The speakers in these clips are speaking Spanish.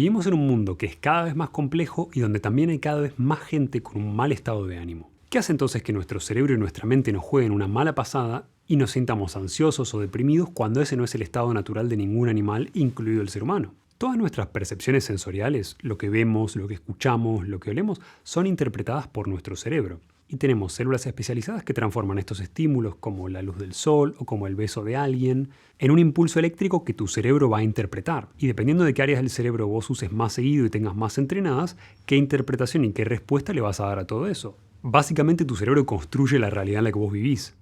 Vivimos en un mundo que es cada vez más complejo y donde también hay cada vez más gente con un mal estado de ánimo. ¿Qué hace entonces que nuestro cerebro y nuestra mente nos jueguen una mala pasada y nos sintamos ansiosos o deprimidos cuando ese no es el estado natural de ningún animal, incluido el ser humano? Todas nuestras percepciones sensoriales, lo que vemos, lo que escuchamos, lo que olemos, son interpretadas por nuestro cerebro. Y tenemos células especializadas que transforman estos estímulos, como la luz del sol o como el beso de alguien, en un impulso eléctrico que tu cerebro va a interpretar. Y dependiendo de qué áreas del cerebro vos uses más seguido y tengas más entrenadas, qué interpretación y qué respuesta le vas a dar a todo eso. Básicamente tu cerebro construye la realidad en la que vos vivís.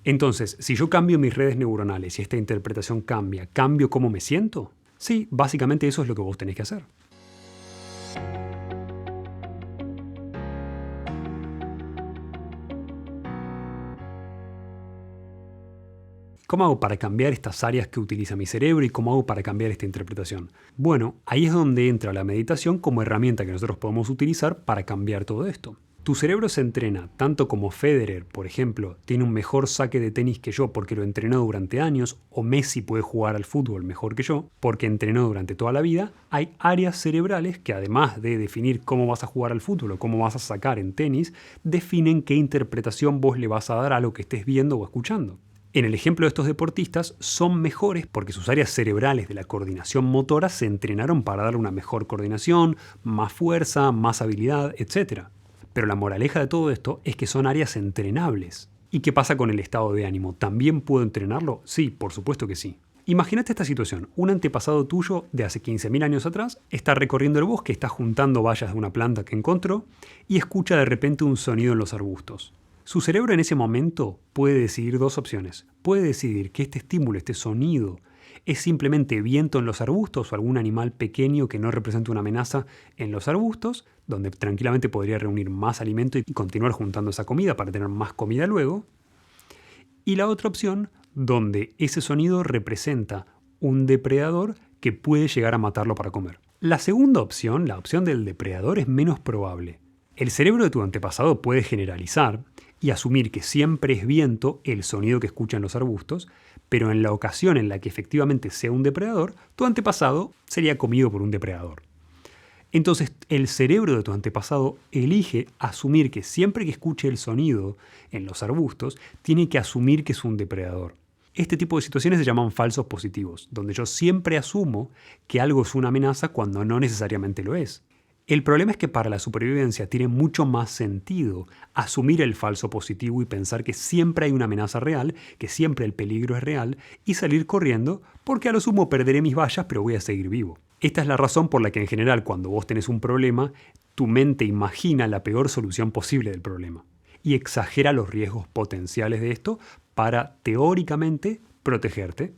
Entonces, si yo cambio mis redes neuronales y esta interpretación cambia, ¿cambio cómo me siento? Sí, básicamente eso es lo que vos tenés que hacer. ¿Cómo hago para cambiar estas áreas que utiliza mi cerebro y cómo hago para cambiar esta interpretación? Bueno, ahí es donde entra la meditación como herramienta que nosotros podemos utilizar para cambiar todo esto. Tu cerebro se entrena, tanto como Federer, por ejemplo, tiene un mejor saque de tenis que yo porque lo entrenó durante años, o Messi puede jugar al fútbol mejor que yo porque entrenó durante toda la vida. Hay áreas cerebrales que, además de definir cómo vas a jugar al fútbol o cómo vas a sacar en tenis, definen qué interpretación vos le vas a dar a lo que estés viendo o escuchando. En el ejemplo de estos deportistas, son mejores porque sus áreas cerebrales de la coordinación motora se entrenaron para darle una mejor coordinación, más fuerza, más habilidad, etc. Pero la moraleja de todo esto es que son áreas entrenables. ¿Y qué pasa con el estado de ánimo? ¿También puedo entrenarlo? Sí, por supuesto que sí. Imagínate esta situación. Un antepasado tuyo de hace 15.000 años atrás está recorriendo el bosque, está juntando bayas de una planta que encontró y escucha de repente un sonido en los arbustos. Su cerebro en ese momento puede decidir dos opciones. Puede decidir que este estímulo, este sonido, es simplemente viento en los arbustos o algún animal pequeño que no representa una amenaza en los arbustos, donde tranquilamente podría reunir más alimento y continuar juntando esa comida para tener más comida luego. Y la otra opción, donde ese sonido representa un depredador que puede llegar a matarlo para comer. La segunda opción, la opción del depredador, es menos probable. El cerebro de tu antepasado puede generalizar y asumir que siempre es viento el sonido que escucha en los arbustos, pero en la ocasión en la que efectivamente sea un depredador, tu antepasado sería comido por un depredador. Entonces, el cerebro de tu antepasado elige asumir que siempre que escuche el sonido en los arbustos, tiene que asumir que es un depredador. Este tipo de situaciones se llaman falsos positivos, donde yo siempre asumo que algo es una amenaza cuando no necesariamente lo es. El problema es que para la supervivencia tiene mucho más sentido asumir el falso positivo y pensar que siempre hay una amenaza real, que siempre el peligro es real, y salir corriendo porque a lo sumo perderé mis bayas pero voy a seguir vivo. Esta es la razón por la que en general cuando vos tenés un problema, tu mente imagina la peor solución posible del problema y exagera los riesgos potenciales de esto para teóricamente protegerte.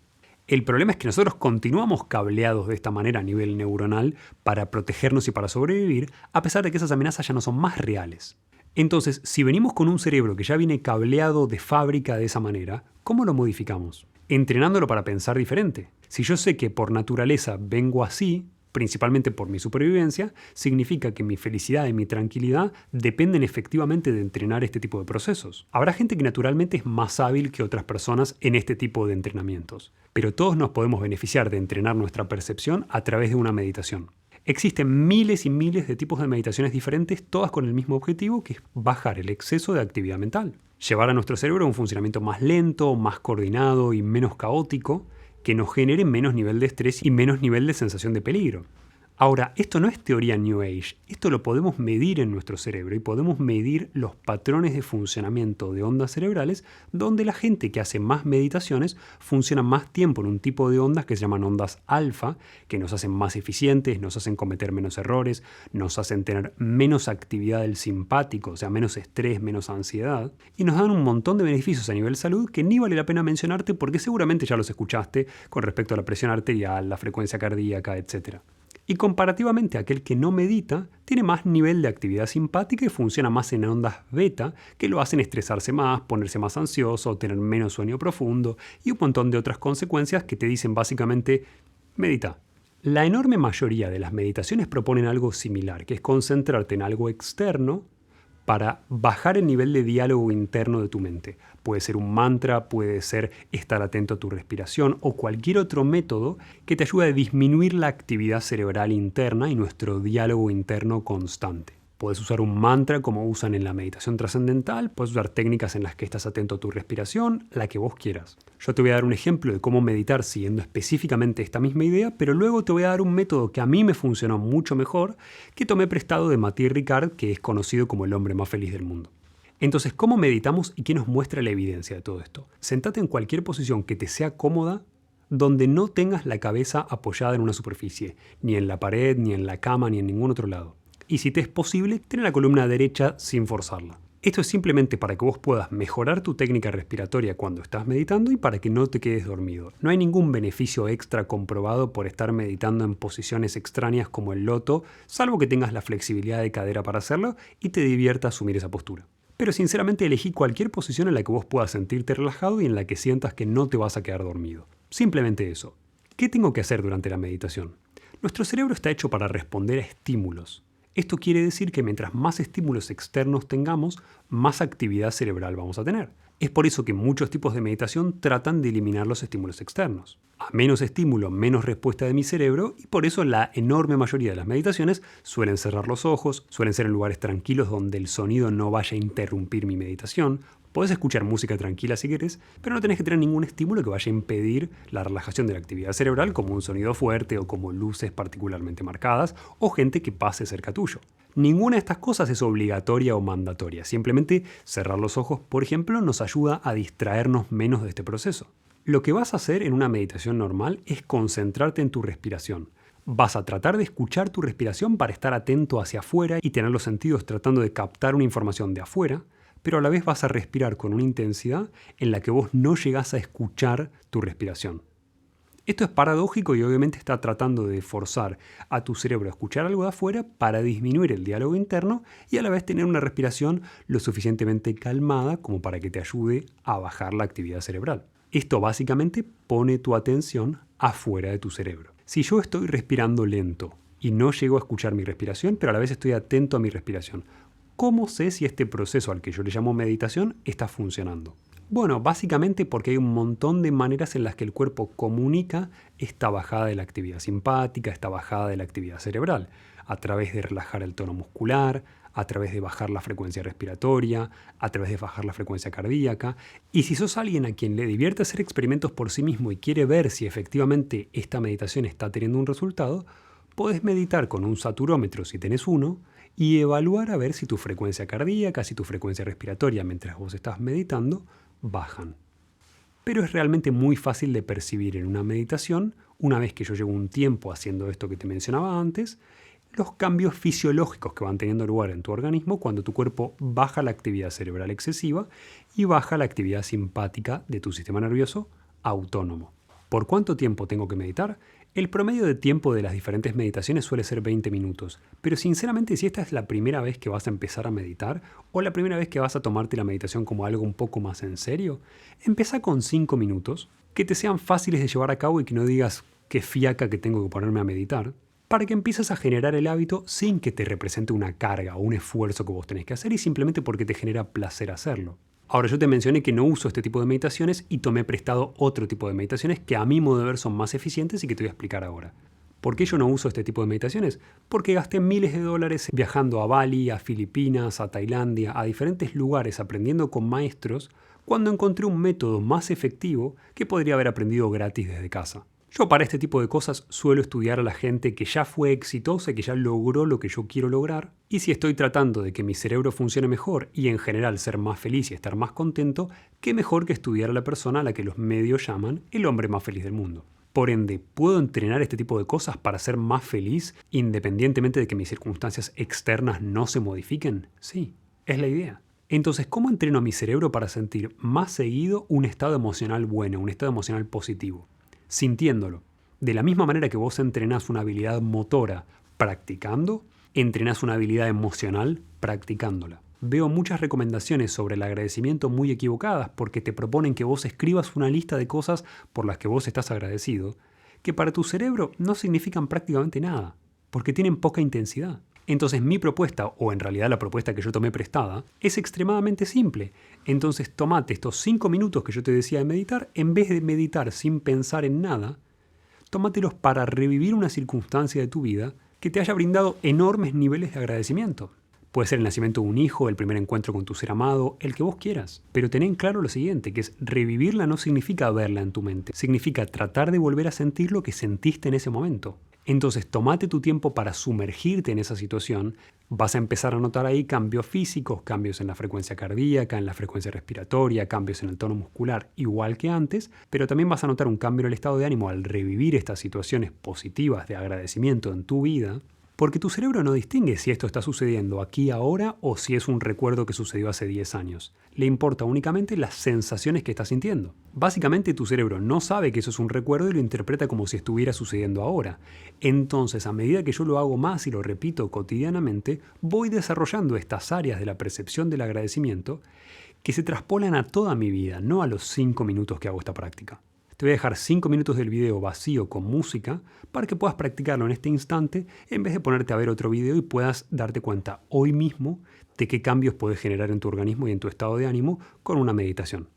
El problema es que nosotros continuamos cableados de esta manera a nivel neuronal para protegernos y para sobrevivir, a pesar de que esas amenazas ya no son más reales. Entonces, si venimos con un cerebro que ya viene cableado de fábrica de esa manera, ¿cómo lo modificamos? Entrenándolo para pensar diferente. Si yo sé que por naturaleza vengo así, principalmente por mi supervivencia, significa que mi felicidad y mi tranquilidad dependen efectivamente de entrenar este tipo de procesos. Habrá gente que naturalmente es más hábil que otras personas en este tipo de entrenamientos, pero todos nos podemos beneficiar de entrenar nuestra percepción a través de una meditación. Existen miles y miles de tipos de meditaciones diferentes, todas con el mismo objetivo, que es bajar el exceso de actividad mental. Llevar a nuestro cerebro a un funcionamiento más lento, más coordinado y menos caótico, que nos genere menos nivel de estrés y menos nivel de sensación de peligro. Ahora, esto no es teoría New Age, esto lo podemos medir en nuestro cerebro y podemos medir los patrones de funcionamiento de ondas cerebrales donde la gente que hace más meditaciones funciona más tiempo en un tipo de ondas que se llaman ondas alfa, que nos hacen más eficientes, nos hacen cometer menos errores, nos hacen tener menos actividad del simpático, o sea, menos estrés, menos ansiedad, y nos dan un montón de beneficios a nivel salud que ni vale la pena mencionarte porque seguramente ya los escuchaste con respecto a la presión arterial, la frecuencia cardíaca, etc. Y comparativamente aquel que no medita tiene más nivel de actividad simpática y funciona más en ondas beta que lo hacen estresarse más, ponerse más ansioso, tener menos sueño profundo y un montón de otras consecuencias que te dicen básicamente medita. La enorme mayoría de las meditaciones proponen algo similar, que es concentrarte en algo externo para bajar el nivel de diálogo interno de tu mente. Puede ser un mantra, puede ser estar atento a tu respiración o cualquier otro método que te ayude a disminuir la actividad cerebral interna y nuestro diálogo interno constante. Puedes usar un mantra como usan en la meditación trascendental, puedes usar técnicas en las que estás atento a tu respiración, la que vos quieras. Yo te voy a dar un ejemplo de cómo meditar siguiendo específicamente esta misma idea, pero luego te voy a dar un método que a mí me funcionó mucho mejor, que tomé prestado de Matías Ricard, que es conocido como el hombre más feliz del mundo. Entonces, ¿cómo meditamos y qué nos muestra la evidencia de todo esto? Sentate en cualquier posición que te sea cómoda, donde no tengas la cabeza apoyada en una superficie, ni en la pared, ni en la cama, ni en ningún otro lado. Y si te es posible, ten la columna derecha sin forzarla. Esto es simplemente para que vos puedas mejorar tu técnica respiratoria cuando estás meditando y para que no te quedes dormido. No hay ningún beneficio extra comprobado por estar meditando en posiciones extrañas como el loto, salvo que tengas la flexibilidad de cadera para hacerlo y te divierta asumir esa postura. Pero sinceramente elegí cualquier posición en la que vos puedas sentirte relajado y en la que sientas que no te vas a quedar dormido. Simplemente eso. ¿Qué tengo que hacer durante la meditación? Nuestro cerebro está hecho para responder a estímulos. Esto quiere decir que mientras más estímulos externos tengamos, más actividad cerebral vamos a tener. Es por eso que muchos tipos de meditación tratan de eliminar los estímulos externos. A menos estímulo, menos respuesta de mi cerebro, y por eso la enorme mayoría de las meditaciones suelen cerrar los ojos, suelen ser en lugares tranquilos donde el sonido no vaya a interrumpir mi meditación. Podés escuchar música tranquila si querés, pero no tenés que tener ningún estímulo que vaya a impedir la relajación de la actividad cerebral, como un sonido fuerte o como luces particularmente marcadas o gente que pase cerca tuyo. Ninguna de estas cosas es obligatoria o mandatoria. Simplemente cerrar los ojos, por ejemplo, nos ayuda a distraernos menos de este proceso. Lo que vas a hacer en una meditación normal es concentrarte en tu respiración. Vas a tratar de escuchar tu respiración para estar atento hacia afuera y tener los sentidos tratando de captar una información de afuera, pero a la vez vas a respirar con una intensidad en la que vos no llegás a escuchar tu respiración. Esto es paradójico y obviamente está tratando de forzar a tu cerebro a escuchar algo de afuera para disminuir el diálogo interno y a la vez tener una respiración lo suficientemente calmada como para que te ayude a bajar la actividad cerebral. Esto básicamente pone tu atención afuera de tu cerebro. Si yo estoy respirando lento y no llego a escuchar mi respiración, pero a la vez estoy atento a mi respiración, ¿cómo sé si este proceso al que yo le llamo meditación está funcionando? Bueno, básicamente porque hay un montón de maneras en las que el cuerpo comunica esta bajada de la actividad simpática, esta bajada de la actividad cerebral, a través de relajar el tono muscular, a través de bajar la frecuencia respiratoria, a través de bajar la frecuencia cardíaca. Y si sos alguien a quien le divierte hacer experimentos por sí mismo y quiere ver si efectivamente esta meditación está teniendo un resultado, podés meditar con un saturómetro si tenés uno, y evaluar a ver si tu frecuencia cardíaca, si tu frecuencia respiratoria mientras vos estás meditando, bajan. Pero es realmente muy fácil de percibir en una meditación, una vez que yo llevo un tiempo haciendo esto que te mencionaba antes, los cambios fisiológicos que van teniendo lugar en tu organismo cuando tu cuerpo baja la actividad cerebral excesiva y baja la actividad simpática de tu sistema nervioso autónomo. ¿Por cuánto tiempo tengo que meditar? El promedio de tiempo de las diferentes meditaciones suele ser 20 minutos, pero sinceramente si esta es la primera vez que vas a empezar a meditar o la primera vez que vas a tomarte la meditación como algo un poco más en serio, empieza con 5 minutos, que te sean fáciles de llevar a cabo y que no digas qué fiaca que tengo que ponerme a meditar, para que empieces a generar el hábito sin que te represente una carga o un esfuerzo que vos tenés que hacer y simplemente porque te genera placer hacerlo. Ahora, yo te mencioné que no uso este tipo de meditaciones y tomé prestado otro tipo de meditaciones que a mi modo de ver son más eficientes y que te voy a explicar ahora. ¿Por qué yo no uso este tipo de meditaciones? Porque gasté miles de dólares viajando a Bali, a Filipinas, a Tailandia, a diferentes lugares aprendiendo con maestros, cuando encontré un método más efectivo que podría haber aprendido gratis desde casa. Yo para este tipo de cosas suelo estudiar a la gente que ya fue exitosa y que ya logró lo que yo quiero lograr, y si estoy tratando de que mi cerebro funcione mejor y en general ser más feliz y estar más contento, qué mejor que estudiar a la persona a la que los medios llaman el hombre más feliz del mundo. Por ende, ¿puedo entrenar este tipo de cosas para ser más feliz independientemente de que mis circunstancias externas no se modifiquen? Sí, es la idea. Entonces, ¿cómo entreno a mi cerebro para sentir más seguido un estado emocional bueno, un estado emocional positivo? Sintiéndolo. De la misma manera que vos entrenás una habilidad motora practicando, entrenás una habilidad emocional practicándola. Veo muchas recomendaciones sobre el agradecimiento muy equivocadas porque te proponen que vos escribas una lista de cosas por las que vos estás agradecido, que para tu cerebro no significan prácticamente nada, porque tienen poca intensidad. Entonces mi propuesta, o en realidad la propuesta que yo tomé prestada, es extremadamente simple. Entonces tomate estos 5 minutos que yo te decía de meditar, en vez de meditar sin pensar en nada, tómatelos para revivir una circunstancia de tu vida que te haya brindado enormes niveles de agradecimiento. Puede ser el nacimiento de un hijo, el primer encuentro con tu ser amado, el que vos quieras. Pero ten en claro lo siguiente, que es revivirla no significa verla en tu mente, significa tratar de volver a sentir lo que sentiste en ese momento. Entonces tomate tu tiempo para sumergirte en esa situación. Vas a empezar a notar ahí cambios físicos, cambios en la frecuencia cardíaca, en la frecuencia respiratoria, cambios en el tono muscular, igual que antes, pero también vas a notar un cambio en el estado de ánimo al revivir estas situaciones positivas de agradecimiento en tu vida, porque tu cerebro no distingue si esto está sucediendo aquí ahora o si es un recuerdo que sucedió hace 10 años. Le importa únicamente las sensaciones que estás sintiendo. Básicamente tu cerebro no sabe que eso es un recuerdo y lo interpreta como si estuviera sucediendo ahora. Entonces, a medida que yo lo hago más y lo repito cotidianamente, voy desarrollando estas áreas de la percepción del agradecimiento que se traspolan a toda mi vida, no a los 5 minutos que hago esta práctica. Te voy a dejar 5 minutos del video vacío con música para que puedas practicarlo en este instante en vez de ponerte a ver otro video y puedas darte cuenta hoy mismo de qué cambios puedes generar en tu organismo y en tu estado de ánimo con una meditación.